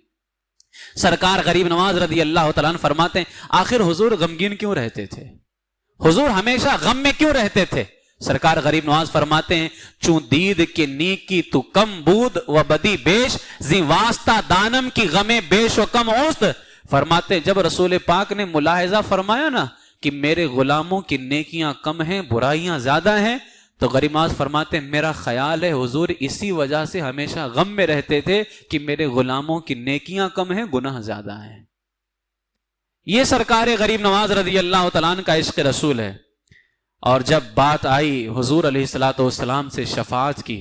سرکار غریب نواز رضی اللہ تعالیٰ عنہ فرماتے ہیں آخر حضور غمگین کیوں رہتے تھے؟ حضور ہمیشہ غم میں کیوں رہتے تھے؟ سرکار غریب نواز فرماتے ہیں چون دید کے نیکی تو کم بود و بدی بیش، زی واسطہ دانم کی غمیں بیش و کم اوست۔ فرماتے ہیں جب رسول پاک نے ملاحظہ فرمایا نا کہ میرے غلاموں کی نیکیاں کم ہیں، برائیاں زیادہ ہیں، تو غریب نواز فرماتے ہیں میرا خیال ہے حضور اسی وجہ سے ہمیشہ غم میں رہتے تھے کہ میرے غلاموں کی نیکیاں کم ہیں، گناہ زیادہ ہیں۔ یہ سرکار غریب نواز رضی اللہ تعالیٰ عنہ کا عشق رسول ہے۔ اور جب بات آئی حضور علیہ الصلوۃ والسلام سے شفاعت کی،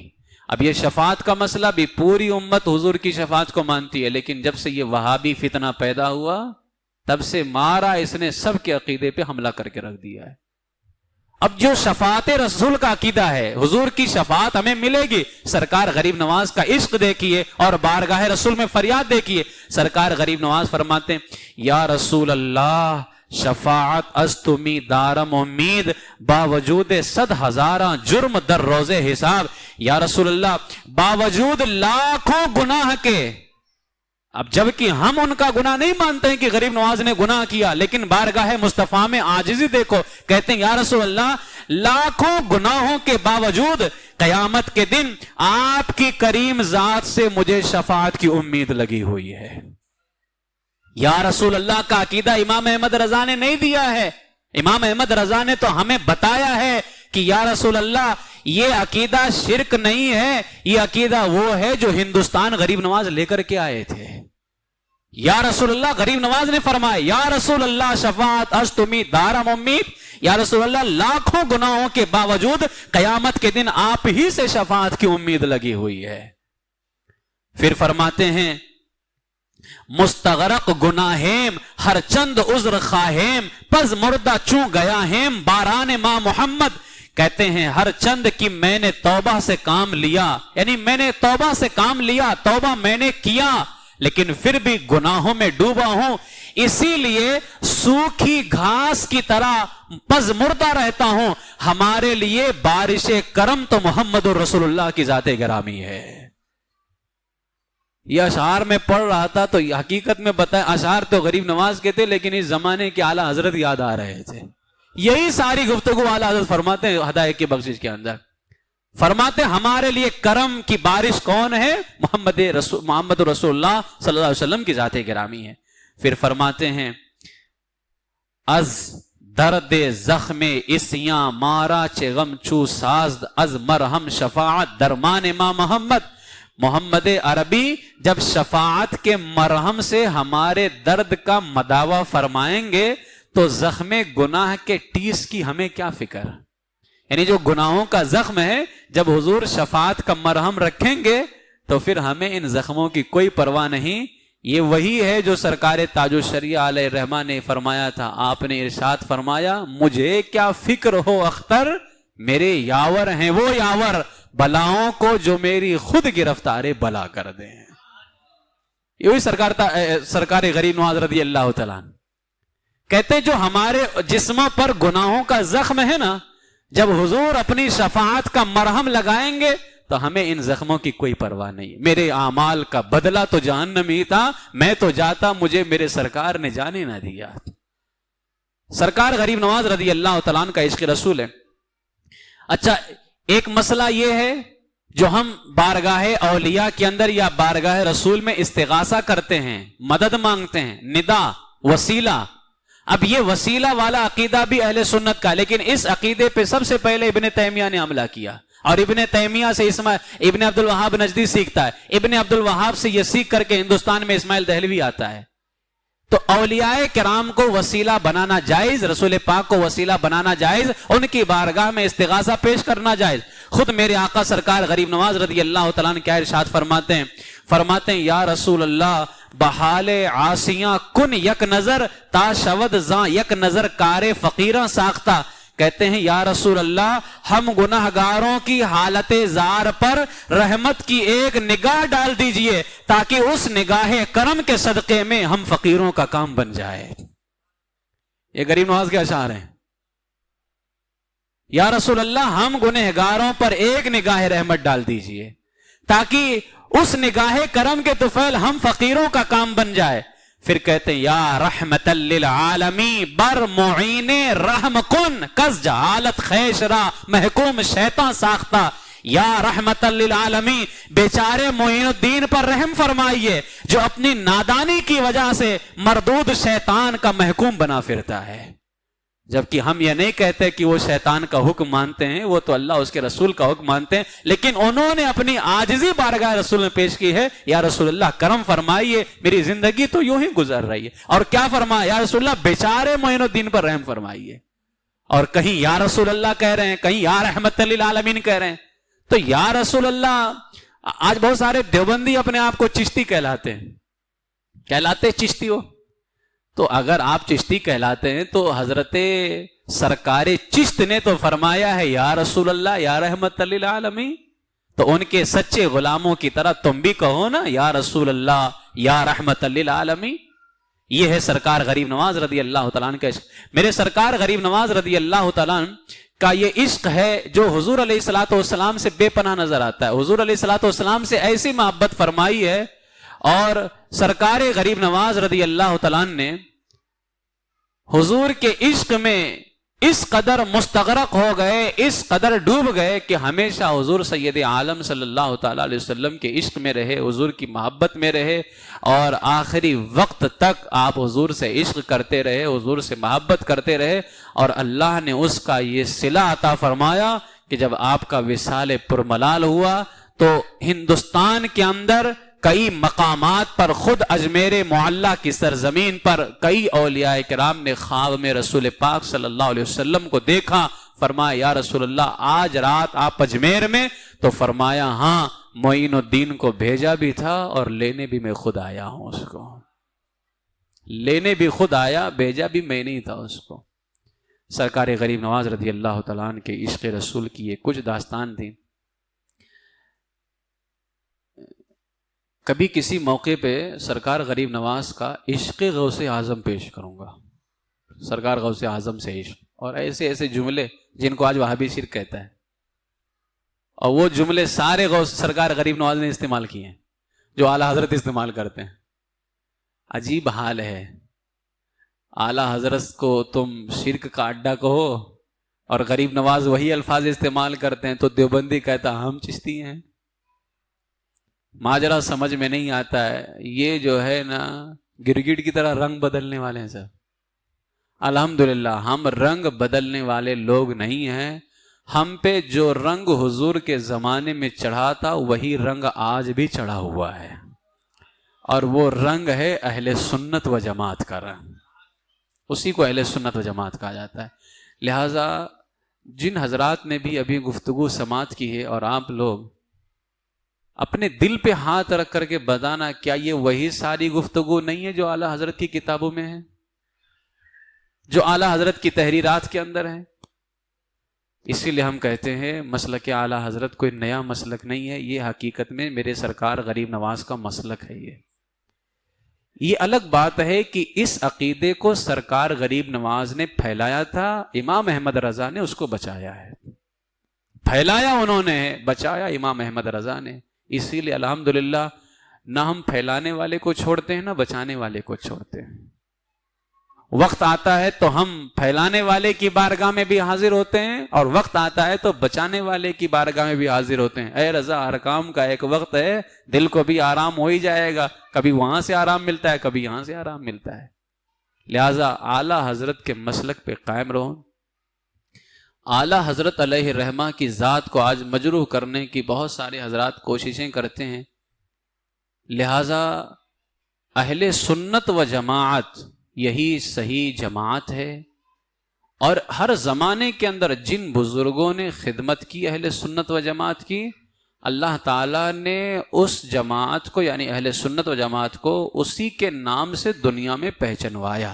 اب یہ شفاعت کا مسئلہ بھی پوری امت حضور کی شفاعت کو مانتی ہے، لیکن جب سے یہ وہابی فتنہ پیدا ہوا تب سے مارا اس نے سب کے عقیدے پہ حملہ کر کے رکھ دیا ہے۔ اب جو شفاعت رسول کا عقیدہ ہے حضور کی شفاعت ہمیں ملے گی، سرکار غریب نواز کا عشق دیکھیے اور بارگاہ رسول میں فریاد دیکھیے۔ سرکار غریب نواز فرماتے ہیں یا رسول اللہ شفاعت از تمی دارم امید، باوجود 100,000 جرم در روز حساب۔ یا رسول اللہ باوجود لاکھوں گناہ کے، اب جبکہ ہم ان کا گناہ نہیں مانتے ہیں کہ غریب نواز نے گناہ کیا، لیکن بارگاہ مصطفیٰ میں عاجزی دیکھو، کہتے ہیں یا رسول اللہ لاکھوں گناہوں کے باوجود قیامت کے دن آپ کی کریم ذات سے مجھے شفاعت کی امید لگی ہوئی ہے۔ یا رسول اللہ کا عقیدہ امام احمد رضا نے نہیں دیا ہے، امام احمد رضا نے تو ہمیں بتایا ہے کہ یا رسول اللہ یہ عقیدہ شرک نہیں ہے، یہ عقیدہ وہ ہے جو ہندوستان غریب نواز لے کر کے آئے تھے۔ یا رسول اللہ، غریب نواز نے فرمایا یا رسول اللہ شفاعت اشتمی دارم امید، یا رسول اللہ لاکھوں گناہوں کے باوجود قیامت کے دن آپ ہی سے شفاعت کی امید لگی ہوئی ہے۔ پھر فرماتے ہیں مستغرق گناہیم ہر چند عذر خواہیم پس مردہ چوں گیا ہیم باران ماں محمد، کہتے ہیں ہر چند کی میں نے توبہ سے کام لیا، یعنی میں نے توبہ سے کام لیا، توبہ میں نے کیا، لیکن پھر بھی گناہوں میں ڈوبا ہوں، اسی لیے سوکھی گھاس کی طرح پس مردہ رہتا ہوں، ہمارے لیے بارش کرم تو محمد رسول اللہ کی ذات گرامی ہے۔ یہ اشعار میں پڑھ رہا تھا تو حقیقت میں بتائیں اشعار تو غریب نواز کے تھے، لیکن اس زمانے کے اعلیٰ حضرت یاد آ رہے تھے۔ یہی ساری گفتگو اعلیٰ حضرت فرماتے ہیں ہدایت کی بخشش کے اندر، فرماتے ہمارے لیے کرم کی بارش کون ہے؟ محمد رسول اللہ صلی اللہ علیہ وسلم کی ذات گرامی ہے۔ پھر فرماتے ہیں از درد زخم اسیاں مارا چے غم چو سازد از مرہم شفاعت درمان ماں محمد، محمد عربی جب شفاعت کے مرہم سے ہمارے درد کا مداوا فرمائیں گے تو زخم گناہ کے ٹیس کی ہمیں کیا فکر، یعنی جو گناہوں کا زخم ہے جب حضور شفاعت کا مرہم رکھیں گے تو پھر ہمیں ان زخموں کی کوئی پرواہ نہیں۔ یہ وہی ہے جو سرکار تاج الشریعہ علیہ الرحمٰن نے فرمایا تھا، آپ نے ارشاد فرمایا مجھے کیا فکر ہو اختر، میرے یاور ہیں وہ یاور بلاؤں کو جو میری خود گرفتار بلا کر دیں۔ یہی سرکار غریب نواز رضی اللہ تعالیٰ کہتے ہیں جو ہمارے جسموں پر گناہوں کا زخم ہے نا، جب حضور اپنی شفاعت کا مرہم لگائیں گے تو ہمیں ان زخموں کی کوئی پرواہ نہیں۔ میرے اعمال کا بدلہ تو جہنم ہی تھا، میں تو جاتا مجھے میرے سرکار نے جانے نہ دیا۔ سرکار غریب نواز رضی اللہ تعالیٰ عنہ کا عشق رسول ہے۔ اچھا ایک مسئلہ یہ ہے جو ہم بارگاہ اولیاء کے اندر یا بارگاہ رسول میں استغاثہ کرتے ہیں، مدد مانگتے ہیں، ندا وسیلہ، اب یہ وسیلہ والا عقیدہ بھی اہل سنت کا، لیکن اس عقیدے پہ سب سے پہلے ابن تیمیہ نے حملہ کیا، اور ابن تیمیہ سے ابن عبد الوہاب نجدی سیکھتا ہے، ابن عبد الوہاب سے یہ سیکھ کر کے ہندوستان میں اسماعیل دہلوی آتا ہے۔ تو اولیاء کرام کو وسیلہ بنانا جائز، رسول پاک کو وسیلہ بنانا جائز، ان کی بارگاہ میں استغاثہ پیش کرنا جائز۔ خود میرے آقا سرکار غریب نواز رضی اللہ تعالیٰ نے کیا ارشاد فرماتے ہیں یا رسول اللہ بحال عاصیاں کن یک نظر تا شود زاں یک نظر کار فقیراں ساختہ، کہتے ہیں یا رسول اللہ ہم گناہگاروں کی حالت زار پر رحمت کی ایک نگاہ ڈال دیجئے تاکہ اس نگاہ کرم کے صدقے میں ہم فقیروں کا کام بن جائے۔ یہ غریب نواز کے اشعار ہیں، یا رسول اللہ ہم گنہگاروں پر ایک نگاہ رحمت ڈال دیجئے تاکہ اس نگاہ کرم کے طفیل ہم فقیروں کا کام بن جائے۔ پھر کہتے ہیں یا رحمت للعالمی بر معین رحم کن کس جہالت خیش را محکوم شیطان ساختہ، یا رحمت للعالمی بیچارے معین الدین پر رحم فرمائیے جو اپنی نادانی کی وجہ سے مردود شیطان کا محکوم بنا پھرتا ہے۔ جبکہ ہم یہ نہیں کہتے کہ وہ شیطان کا حکم مانتے ہیں، وہ تو اللہ اس کے رسول کا حکم مانتے ہیں، لیکن انہوں نے اپنی عاجزی بارگاہ رسول میں پیش کی ہے، یا رسول اللہ کرم فرمائیے میری زندگی تو یوں ہی گزر رہی ہے، اور کیا فرمایا یا رسول اللہ بیچارے معین الدین پر رحم فرمائیے، اور کہیں یا رسول اللہ کہہ رہے ہیں، کہیں یا رحمت للعالمین کہہ رہے ہیں۔ تو یا رسول اللہ، آج بہت سارے دیوبندی اپنے آپ کو چشتی کہلاتے چشتی ہو، تو اگر آپ چشتی کہلاتے ہیں تو حضرت سرکار چشت نے تو فرمایا ہے یا رسول اللہ یا رحمت للعالمین، تو ان کے سچے غلاموں کی طرح تم بھی کہو نا یا رسول اللہ یا رحمت للعالمین۔ یہ ہے سرکار غریب نواز رضی اللہ تعالیٰ عنہ کا عشق۔ میرے سرکار غریب نواز رضی اللہ تعالیٰ عنہ کا یہ عشق ہے جو حضور علیہ الصلوۃ والسلام سے بے پناہ نظر آتا ہے۔ حضور علیہ الصلوۃ والسلام سے ایسی محبت فرمائی ہے، اور سرکار غریب نواز رضی اللہ تعالیٰ عنہ نے حضور کے عشق میں اس قدر مستغرق ہو گئے، اس قدر ڈوب گئے کہ ہمیشہ حضور سید عالم صلی اللہ تعالی علیہ وسلم کے عشق میں رہے، حضور کی محبت میں رہے، اور آخری وقت تک آپ حضور سے عشق کرتے رہے، حضور سے محبت کرتے رہے، اور اللہ نے اس کا یہ صلہ عطا فرمایا کہ جب آپ کا وصال پرملال ہوا تو ہندوستان کے اندر کئی مقامات پر، خود اجمیر معلیٰ کی سرزمین پر کئی اولیاء کرام نے خواب میں رسول پاک صلی اللہ علیہ وسلم کو دیکھا، فرمایا یا رسول اللہ آج رات آپ اجمیر میں؟ تو فرمایا ہاں، معین الدین کو بھیجا بھی تھا اور لینے بھی میں خود آیا ہوں، اس کو لینے بھی خود آیا، بھیجا بھی میں نہیں تھا اس کو۔ سرکار غریب نواز رضی اللہ تعالیٰ عنہ کے عشق رسول کی یہ کچھ داستان تھی۔ کبھی کسی موقع پہ سرکار غریب نواز کا عشق غوث اعظم پیش کروں گا، سرکار غوث اعظم سے عشق، اور ایسے ایسے جملے جن کو آج وہابی شرک کہتا ہے، اور وہ جملے سارے غوث سرکار غریب نواز نے استعمال کیے ہیں جو اعلیٰ حضرت استعمال کرتے ہیں۔ عجیب حال ہے، اعلیٰ حضرت کو تم شرک کا اڈا کہو اور غریب نواز وہی الفاظ استعمال کرتے ہیں، تو دیوبندی کہتا ہم چشتی ہیں۔ ماجرا سمجھ میں نہیں آتا ہے، یہ جو ہے نا گرگٹ کی طرح رنگ بدلنے والے ہیں سر۔ الحمدللہ ہم رنگ بدلنے والے لوگ نہیں ہیں، ہم پہ جو رنگ حضور کے زمانے میں چڑھا تھا وہی رنگ آج بھی چڑھا ہوا ہے، اور وہ رنگ ہے اہل سنت و جماعت کا رنگ، اسی کو اہل سنت و جماعت کہا جاتا ہے۔ لہٰذا جن حضرات نے بھی ابھی گفتگو سماعت کی ہے، اور آپ لوگ اپنے دل پہ ہاتھ رکھ کر کے بتانا، کیا یہ وہی ساری گفتگو نہیں ہے جو اعلیٰ حضرت کی کتابوں میں ہے، جو اعلیٰ حضرت کی تحریرات کے اندر ہے؟ اسی لیے ہم کہتے ہیں مسلک اعلیٰ حضرت کوئی نیا مسلک نہیں ہے، یہ حقیقت میں میرے سرکار غریب نواز کا مسلک ہے۔ یہ الگ بات ہے کہ اس عقیدے کو سرکار غریب نواز نے پھیلایا تھا، امام احمد رضا نے اس کو بچایا ہے، پھیلایا انہوں نے، بچایا امام احمد رضا نے۔ اسی لیے الحمدللہ نہ ہم پھیلانے والے کو چھوڑتے ہیں نہ بچانے والے کو چھوڑتے ہیں۔ وقت آتا ہے تو ہم پھیلانے والے کی بارگاہ میں بھی حاضر ہوتے ہیں، اور وقت آتا ہے تو بچانے والے کی بارگاہ میں بھی حاضر ہوتے ہیں۔ اے رضا، ہر کام کا ایک وقت ہے، دل کو بھی آرام ہو ہی جائے گا، کبھی وہاں سے آرام ملتا ہے، کبھی یہاں سے آرام ملتا ہے۔ لہٰذا اعلیٰ حضرت کے مسلک پہ قائم رہو۔ اعلیٰ حضرت علیہ الرحمہ کی ذات کو آج مجروح کرنے کی بہت سارے حضرات کوششیں کرتے ہیں، لہٰذا اہل سنت و جماعت یہی صحیح جماعت ہے، اور ہر زمانے کے اندر جن بزرگوں نے خدمت کی اہل سنت و جماعت کی، اللہ تعالیٰ نے اس جماعت کو یعنی اہل سنت و جماعت کو اسی کے نام سے دنیا میں پہچنوایا۔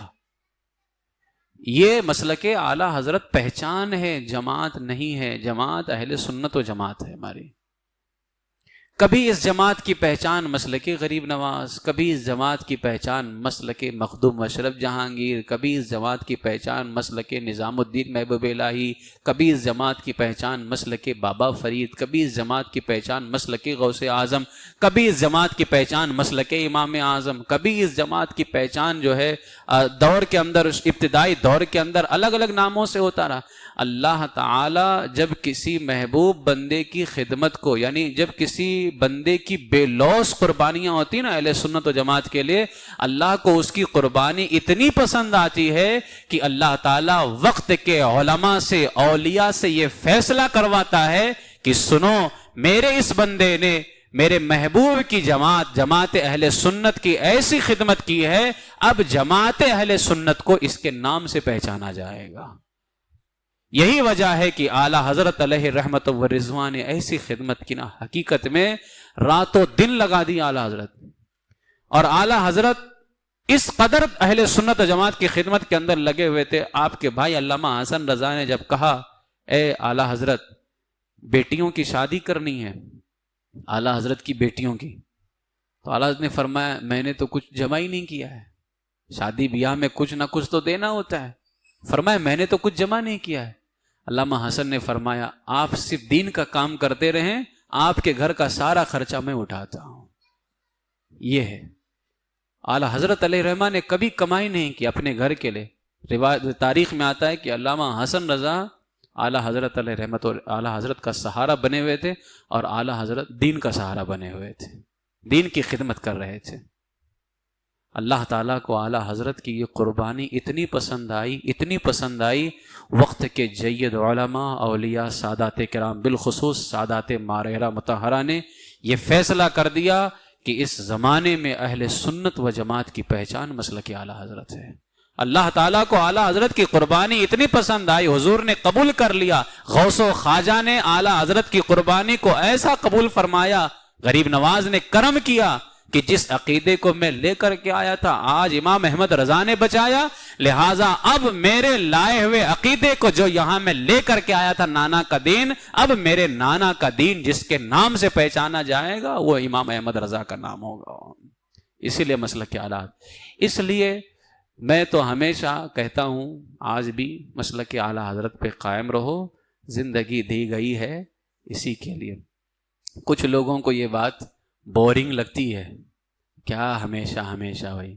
یہ مسلک اعلیٰ حضرت پہچان ہے، جماعت نہیں ہے۔ جماعت اہل سنت و جماعت ہے ہماری۔ کبھی اس جماعت کی پہچان مسلک غریب نواز، کبھی اس جماعت کی پہچان مسلک مخدوم اشرف جہانگیر، کبھی اس جماعت کی پہچان مسلک نظام الدین محبوب الہی، کبھی اس جماعت کی پہچان مسلک بابا فرید، کبھی اس جماعت کی پہچان مسلک غوث اعظم، کبھی اس جماعت کی پہچان مسلک امام اعظم، کبھی اس جماعت کی پہچان جو ہے دور کے اندر، ابتدائی دور کے اندر الگ الگ ناموں سے ہوتا رہا۔ اللہ تعالی جب کسی محبوب بندے کی خدمت کو، یعنی جب کسی بندے کی بے لوث قربانیاں ہوتی نا اہل سنت و جماعت کے لیے، اللہ کو اس کی قربانی اتنی پسند آتی ہے کہ اللہ تعالی وقت کے علماء سے، اولیاء سے یہ فیصلہ کرواتا ہے کہ سنو، میرے اس بندے نے میرے محبوب کی جماعت اہل سنت کی ایسی خدمت کی ہے، اب جماعت اہل سنت کو اس کے نام سے پہچانا جائے گا۔ یہی وجہ ہے کہ اعلیٰ حضرت علیہ رحمت و رضوان نے ایسی خدمت کی نا، حقیقت میں راتوں دن لگا دی اعلیٰ حضرت، اور اعلیٰ حضرت اس قدر اہل سنت و جماعت کی خدمت کے اندر لگے ہوئے تھے۔ آپ کے بھائی علامہ حسن رضا نے جب کہا اے اعلیٰ حضرت بیٹیوں کی شادی کرنی ہے، اعلیٰ حضرت کی بیٹیوں کی، تو اعلیٰ حضرت نے فرمایا میں نے تو کچھ جمع ہی نہیں کیا ہے، شادی بیاہ میں کچھ نہ کچھ تو دینا ہوتا ہے۔ فرمایا میں نے تو کچھ جمع نہیں کیا ہے۔ علامہ حسن نے فرمایا آپ صرف دین کا کام کرتے رہیں، آپ کے گھر کا سارا خرچہ میں اٹھاتا ہوں۔ یہ ہے اعلیٰ حضرت علیہ رحمہ نے کبھی کمائی نہیں کی اپنے گھر کے لیے، روایت تاریخ میں آتا ہے کہ علامہ حسن رضا اعلیٰ حضرت علیہ رحمت اور اعلیٰ حضرت کا سہارا بنے ہوئے تھے، اور اعلیٰ حضرت دین کا سہارا بنے ہوئے تھے، دین کی خدمت کر رہے تھے۔ اللہ تعالیٰ کو اعلیٰ حضرت کی یہ قربانی اتنی پسند آئی، وقت کے جید علماء، اولیاء، سادات کرام، بالخصوص سادات ماہرہ مطہرہ نے یہ فیصلہ کر دیا کہ اس زمانے میں اہل سنت و جماعت کی پہچان مسلک اعلیٰ حضرت ہے۔ اللہ تعالیٰ کو اعلیٰ حضرت کی قربانی اتنی پسند آئی، حضور نے قبول کر لیا، غوث و خواجہ نے اعلیٰ حضرت کی قربانی کو ایسا قبول فرمایا، غریب نواز نے کرم کیا کہ جس عقیدے کو میں لے کر کے آیا تھا آج امام احمد رضا نے بچایا، لہٰذا اب میرے لائے ہوئے عقیدے کو جو یہاں میں لے کر کے آیا تھا نانا کا دین، اب میرے نانا کا دین جس کے نام سے پہچانا جائے گا وہ امام احمد رضا کا نام ہوگا۔ اسی لیے مسلک اعلیٰ، اس لیے میں تو ہمیشہ کہتا ہوں آج بھی مسلک اعلیٰ حضرت پہ قائم رہو، زندگی دی گئی ہے اسی کے لیے۔ کچھ لوگوں کو یہ بات بورنگ لگتی ہے، کیا ہمیشہ بھائی،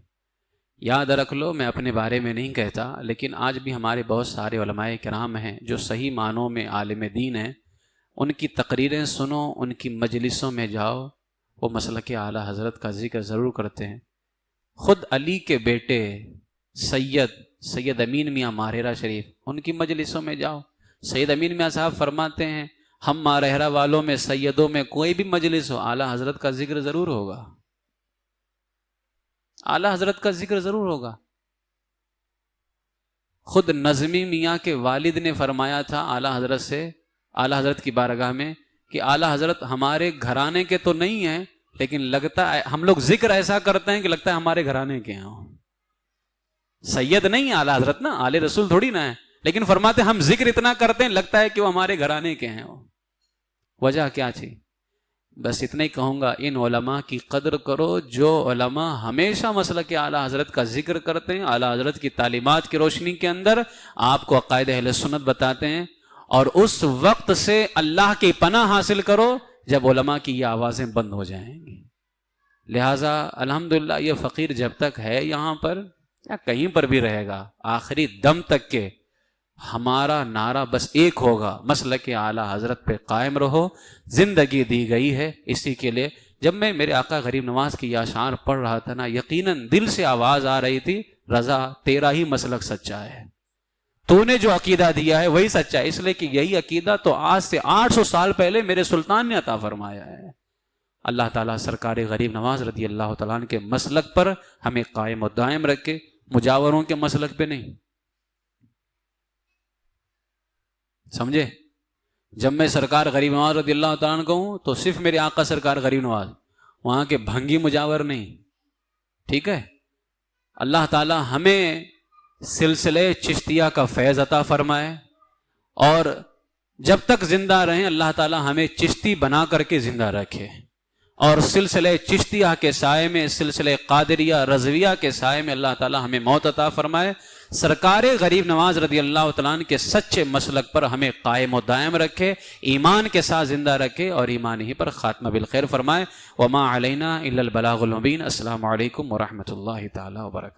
یاد رکھ لو میں اپنے بارے میں نہیں کہتا، لیکن آج بھی ہمارے بہت سارے علماء کرام ہیں جو صحیح معنوں میں عالم دین ہیں، ان کی تقریریں سنو، ان کی مجلسوں میں جاؤ، وہ مسلک اعلیٰ حضرت کا ذکر ضرور کرتے ہیں۔ خود علی کے بیٹے سید امین میاں ماہرہ شریف، ان کی مجلسوں میں جاؤ، سید امین میاں صاحب فرماتے ہیں ہم ماہرہ والوں میں سیدوں میں کوئی بھی مجلس ہو اعلیٰ حضرت کا ذکر ضرور ہوگا، اعلیٰ حضرت کا ذکر ضرور ہوگا۔ خود نظمی میاں کے والد نے فرمایا تھا اعلیٰ حضرت سے، اعلیٰ حضرت کی بارگاہ میں، کہ اعلیٰ حضرت ہمارے گھرانے کے تو نہیں ہیں، لیکن لگتا ہے ہم لوگ ذکر ایسا کرتے ہیں کہ لگتا ہے ہمارے گھرانے کے ہیں۔ سید نہیں اعلیٰ حضرت نا، آل رسول تھوڑی نہ ہے، لیکن فرماتے ہم ذکر اتنا کرتے ہیں لگتا ہے کہ وہ ہمارے گھرانے کے ہیں۔ وجہ کیا تھی؟ بس اتنا ہی کہوں گا، ان علماء کی قدر کرو جو علماء ہمیشہ مسلک اعلیٰ حضرت کا ذکر کرتے ہیں، اعلیٰ حضرت کی تعلیمات کی روشنی کے اندر آپ کو عقائد اہل سنت بتاتے ہیں، اور اس وقت سے اللہ کی پناہ حاصل کرو جب علماء کی یہ آوازیں بند ہو جائیں گی۔ لہٰذا الحمدللہ یہ فقیر جب تک ہے یہاں پر یا کہیں پر بھی رہے گا، آخری دم تک کے ہمارا نعرہ بس ایک ہوگا، مسلک اعلیٰ حضرت پہ قائم رہو، زندگی دی گئی ہے اسی کے لیے۔ جب میں میرے آقا غریب نواز کی یہ اشعار پڑھ رہا تھا نا، یقیناً دل سے آواز آ رہی تھی، رضا تیرا ہی مسلک سچا ہے، تو نے جو عقیدہ دیا ہے وہی سچا ہے، اس لیے کہ یہی عقیدہ تو آج سے 800 سال پہلے میرے سلطان نے عطا فرمایا ہے۔ اللہ تعالیٰ سرکار غریب نواز رضی اللہ تعالیٰ عنہ کے مسلک پر ہمیں قائم و دائم رکھے، مجاوروں کے مسلک پہ نہیں۔ سمجھے؟ جب میں سرکار غریب نواز رضی اللہ تعالیٰ عنہ کہوں تو صرف میرے آقا سرکار غریب نواز، وہاں کے بھنگی مجاور نہیں، ٹھیک ہے؟ اللہ تعالیٰ ہمیں سلسلے چشتیہ کا فیض عطا فرمائے، اور جب تک زندہ رہیں اللہ تعالیٰ ہمیں چشتی بنا کر کے زندہ رکھے، اور سلسلے چشتیہ کے سائے میں، سلسلے قادریہ رضویہ کے سائے میں اللہ تعالیٰ ہمیں موت عطا فرمائے، سرکار غریب نواز رضی اللہ تعالیٰ عنہ کے سچے مسلک پر ہمیں قائم و دائم رکھے، ایمان کے ساتھ زندہ رکھے، اور ایمان ہی پر خاتمہ بالخیر فرمائے۔ وما علینا الا البلاغ المبین۔ السلام علیکم ورحمۃ اللہ تعالیٰ وبرکاتہ۔